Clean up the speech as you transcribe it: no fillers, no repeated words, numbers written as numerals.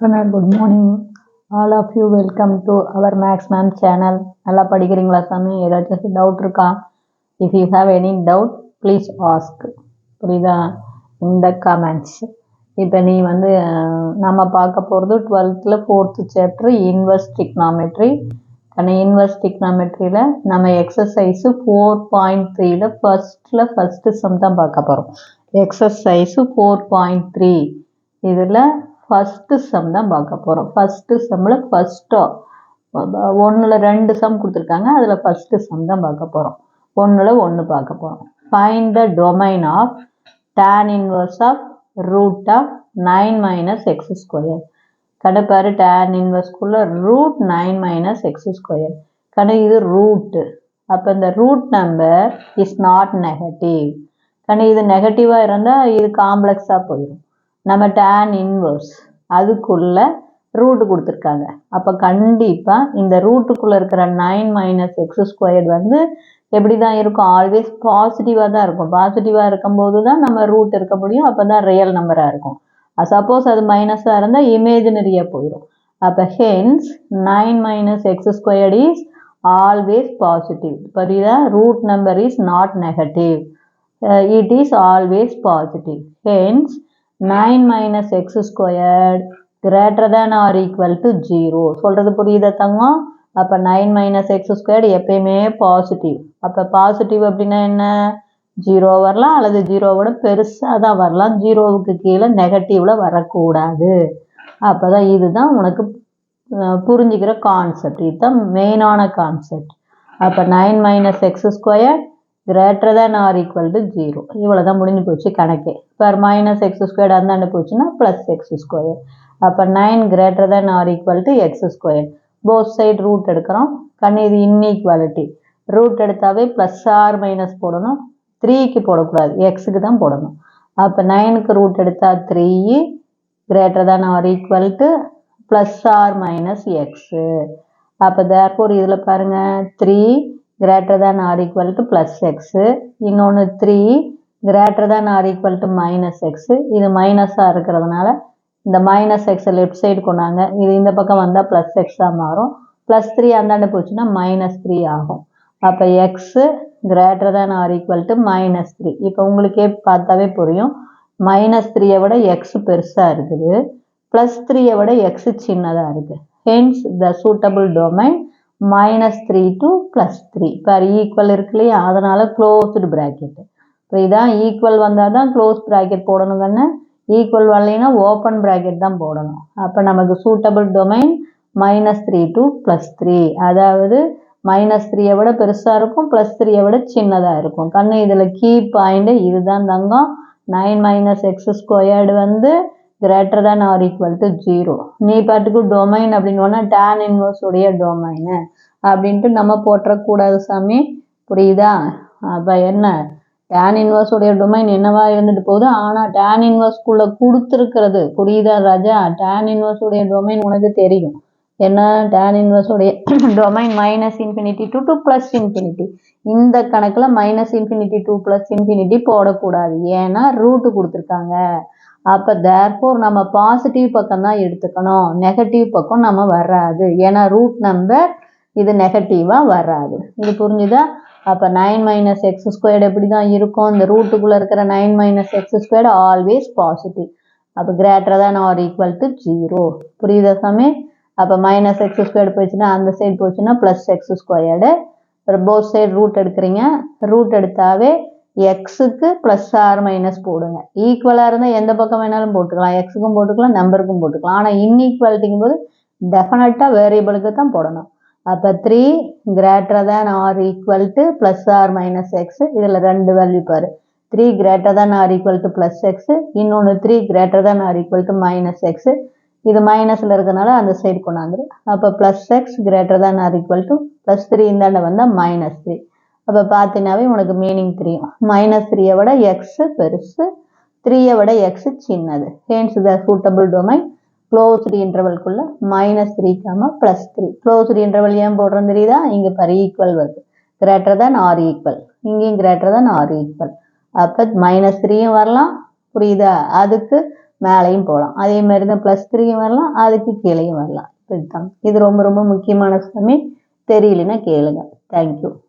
Good morning. All of you welcome to our Max Ma'am channel. நல்லா படிக்கிறீங்களா சாமி? ஏதாச்சும் டவுட் இருக்கா? If you have any doubt, please ask. புரியுதா? In the comments. இப்போ நீ நம்ம பார்க்க போகிறது 12th 4th chapter inverse trigonometry. Inverse டிக்னாமெட்ரியில் நம்ம எக்ஸசைஸ் 4.3ல ஃபர்ஸ்ட் சம் தான் பார்க்க போகிறோம். எக்ஸசைஸ் 4.3 இதில் ஃபஸ்ட்டு சம் தான் பார்க்க போகிறோம். ஃபஸ்ட்டு சம்மில் ஒன்றில் 2 சம் கொடுத்துருக்காங்க. அதில் ஃபஸ்ட்டு சம் தான் பார்க்க போகிறோம். 1ல் 1 பார்க்க போகிறோம். Find the domain of tan inverse of root of 9 minus x square. கடைப்பாரு tan இன்வர்ஸ்குள்ள ரூட் 9 மைனஸ் எக்ஸ் ஸ்கொயர். கடை இது ரூட்டு. அப்போ இந்த root number is not negative. கடை இது நெகட்டிவாக இருந்தால் இது காம்ப்ளெக்ஸாக போயிடும். நம்ம tan இன்வர்ஸ் அதுக்குள்ள ரூட்டு கொடுத்துருக்காங்க. அப்போ கண்டிப்பாக இந்த ரூட்டுக்குள்ளே இருக்கிற 9 மைனஸ் எக்ஸ் ஸ்கொயர் எப்படி தான் இருக்கும்? ஆல்வேஸ் பாசிட்டிவாக தான் இருக்கும். பாசிட்டிவாக இருக்கும்போது தான் நம்ம ரூட் இருக்க முடியும். அப்போ தான் ரியல் நம்பராக இருக்கும். சப்போஸ் அது மைனஸாக இருந்தால் இமேஜினரியாக போயிடும். அப்போ hence 9 minus x squared is always positive. புரியுதா? Root number is not negative. It is always positive. Hence 9 minus x squared greater than or equal to 0. சொல்கிறது புரியுதா தங்கம்? அப்போ 9 மைனஸ் எக்ஸ் ஸ்கொயர்ட் எப்பயுமே பாசிட்டிவ். அப்போ பாசிட்டிவ் அப்படின்னா என்ன? 0 வரலாம் அல்லது 0வோட பெருசாக தான் வரலாம். 0வுக்கு கீழே நெகட்டிவில் வரக்கூடாது. அப்போ தான் இதுதான் உனக்கு புரிஞ்சுக்கிற கான்செப்ட். இதுதான் மெயினான கான்செப்ட். அப்போ 9 minus x square greater than or equal to 0. இவ்வளோ தான் முடிஞ்சு போச்சு கணக்கே. இப்போ மைனஸ் எக்ஸ் ஸ்கொயர் அந்தாண்டு போச்சுன்னா ப்ளஸ் எக்ஸ் ஸ்கொயர். அப்போ 9 greater than or equal to x square. Both side root எடுக்கிறோம். இது இன்இக்வாலிட்டி. ரூட் எடுத்தாவே ப்ளஸ் ஆர் மைனஸ் போடணும். 3க்கு போடக்கூடாது, எக்ஸுக்கு தான் போடணும். அப்போ 9க்கு ரூட் எடுத்தால் 3 greater than or equal to plus or minus x. அப்போ தேர்ஃபோர் இதில் பாருங்கள் 3 greater than or equal to plus x. இன்னொன்று 3 greater than or equal to minus x. இது மைனஸாக இருக்கிறதுனால இந்த மைனஸ் எக்ஸை லெஃப்ட் சைடு கொண்டாங்க. இது இந்த பக்கம் வந்தால் ப்ளஸ் எக்ஸாக மாறும். ப்ளஸ் 3 அந்தாண்டு போச்சுன்னா மைனஸ் 3 ஆகும். அப்போ x greater than or equal to minus 3. இப்போ உங்களுக்கே பார்த்தாவே புரியும். மைனஸ் 3யை விட எக்ஸ் பெருசாக இருக்குது. ப்ளஸ் 3யை விட எக்ஸ் சின்னதாக இருக்குது. Hence the suitable domain -3 to +3. இப்போ ஈக்குவல் இருக்கு இல்லையா? அதனால் க்ளோஸ்டு ப்ராக்கெட்டு. இப்போ இதான் ஈக்குவல் வந்தால் தான் க்ளோஸ் ப்ராக்கெட் போடணுங்கன்னு. ஈக்குவல் வரலைன்னா ஓப்பன் ப்ராக்கெட் தான் போடணும். அப்போ நமக்கு சூட்டபிள் டொமைன் -3 to +3. அதாவது -3யை விட பெருசாக இருக்கும், +3யை விட சின்னதாக இருக்கும். இதில் கீ பாயிண்ட் இதுதான் தங்கம். 9 minus x squared greater than or equal to 0. நீ பாட்டுக்கு டொமைன் அப்படின்னு tan இன்வர்ஸ் உடைய டொமைனு அப்படின்ட்டு நம்ம போட்டுறக்கூடாது சாமி. புரியுதா? அப்போ என்ன? tan இன்வர்ஸ் உடைய டொமைன் என்னவா இருந்துட்டு போகுது. ஆனால் tan இன்வர்ஸ்குள்ளே கொடுத்துருக்கிறது புரியுதா ராஜா? tan இன்வர்ஸ் உடைய டொமைன் உனக்கு தெரியும். என்ன? tan இன்வர்ஸ் உடைய டொமைன் -∞ to +∞. இந்த கணக்கில் -∞ to +∞ போடக்கூடாது. ஏன்னா ரூட்டு கொடுத்துருக்காங்க. அப்போ தேர்ஃபோர் நம்ம பாசிட்டிவ் பக்கம் தான் எடுத்துக்கணும். நெகட்டிவ் பக்கம் நம்ம வராது. ஏன்னா ரூட் நம்பர் இது நெகட்டிவாக வராது. இது புரிஞ்சுதா? அப்போ 9 மைனஸ் எக்ஸ் ஸ்கொயர்டு எப்படி தான் இருக்கும்? இந்த ரூட்டுக்குள்ளே இருக்கிற 9 minus x squared always positive. அப்போ greater than or equal to 0. புரியுதா சாமி? அப்போ மைனஸ் எக்ஸ் ஸ்கொயர்டு போச்சுன்னா அந்த சைடு போச்சுன்னா plus x squared. Both side root எடுக்கிறீங்க. ரூட் எடுத்தாவே எக்ஸுக்கு ப்ளஸ் ஆர் மைனஸ் போடுங்க. ஈக்குவலாக இருந்தால் எந்த பக்கம் வேணாலும் போட்டுக்கலாம். எக்ஸுக்கும் போட்டுக்கலாம், நம்பருக்கும் போட்டுக்கலாம். ஆனால் இன்ஈக்குவாலிட்டிங்கும் போது டெஃபினட்டாக வேரியபிளுக்கு தான் போடணும். அப்போ 3 greater than or equal to plus or minus x. இதில் 2 வேல்யூ பாரு. 3 greater than or equal to plus x. இன்னொன்று 3 greater than or equal to minus x. இது மைனஸில் இருக்கிறதுனால அந்த சைடு கொண்டாந்துரு. அப்போ plus x greater than or equal to +3 இந்தாண்ட வந்தால் -3. அப்போ பார்த்தீங்கன்னாவே உனக்கு மீனிங் தெரியும். -3யை விட எக்ஸு பெருசு, 3யை விட எக்ஸு சின்னது. Hence the suitable domain closed இன்டர்வல்குள்ளே -3, +3. க்ளோஸ்டு இன்டர்வல் ஏன் போடுறோம் தெரியுதா? இங்கே பாரு ஈக்குவல் வருது. Greater than or equal. இங்கேயும் கிரேட்டர் தேன் ஆர் ஈக்குவல். அப்போ -3யும் வரலாம். புரியுதா? அதுக்கு மேலேயும் போகலாம். அதே மாதிரி தான் +3யும் வரலாம், அதுக்கு கீழேயும் வரலாம். இதுதான் இது ரொம்ப ரொம்ப முக்கியமான சமயம். தெரியலனா கேளுங்க. தேங்க்யூ.